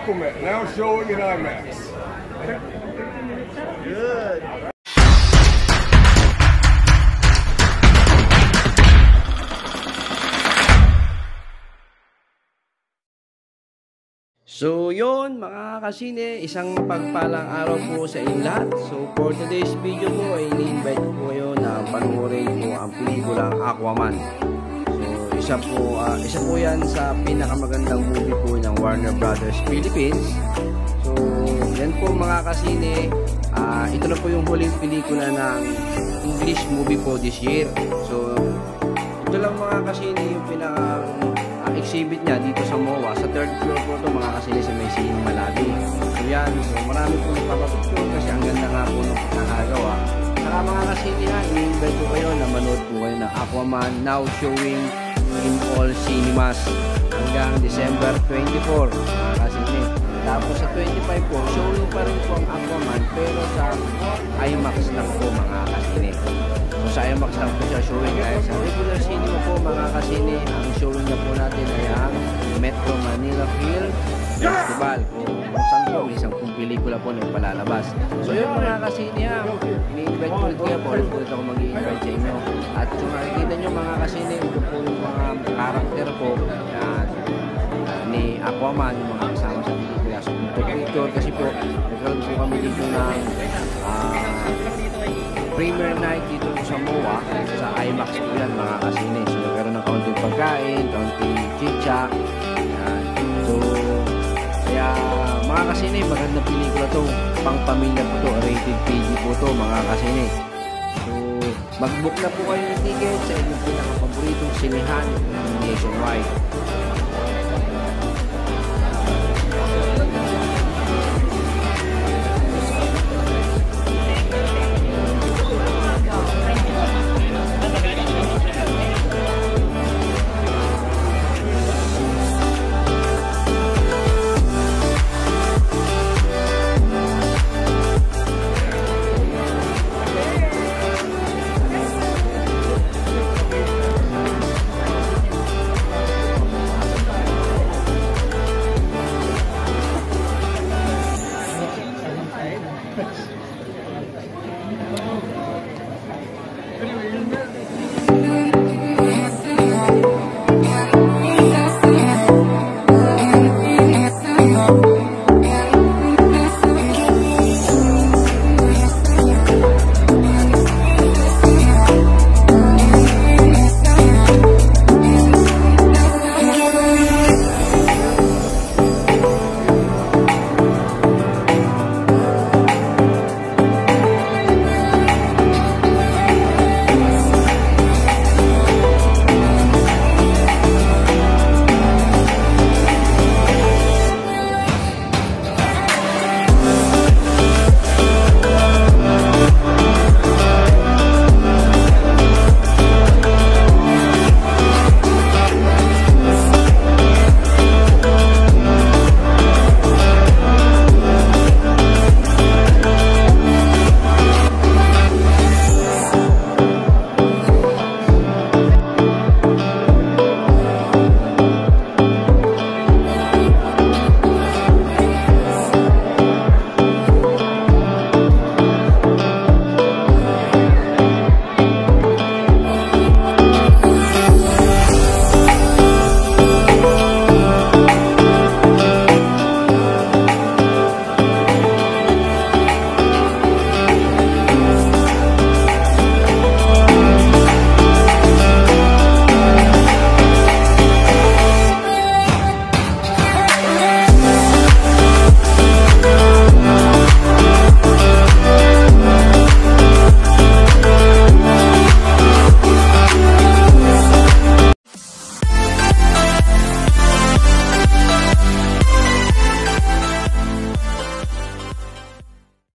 Aquaman, now showing in IMAX. Good. So yun mga kasine, isang pagpalang araw po sa inyong lahat. So for today's video po ay ini-invite ko po kayo na panoorin po ang pelikulang Aquaman. So isa po yan sa pinakamagandang movie po ng Warner Brothers Philippines. So yan po mga kasine, ito na po yung huling pelikula ng English movie po this year. So ito lang mga kasine yung exhibit niya dito sa MOA. Sa third floor po ito mga kasine sa may Sino Malabi. So yan, so marami po nagpapapicture kasi ang ganda nga po ng pagkakagawa. Saka mga kasine nga, i-invite ko kayo na manood po kayo ng Aquaman, now showing in all cinemas hanggang December 24 mga kasine. Tapos sa 25 po, showing pa rin po ang Aquaman pero sa IMAX lang po mga kasine. So sa IMAX lang po siya showing dahil sa regular cinema po mga kasine, ang showing na po natin ay ang Metro Manila Film Festival kung saan po may isang pelikula po na ipalalabas. So yun mga kasine, ini-invite ko ulit kaya po ulit ako mag-i-invite sa inyo. At kung nakikita nyo mga kasine, ito po yung mga karakter po ni Aquaman, yung mga kasama sa pelikula. So picture kasi po nagkaroon po kami dito ng premiere night dito po sa MOA, sa IMAX po yan mga kasine. So nagkaroon ng kaunting pagkain, kaunting chicha. So kaya mga kasine, magandang pelikula to, pang pamilya po to, rated PG po to mga kasine. So mag-book na po kayo ng ticket sa inyong pinaka-paboritong sinehan nationwide.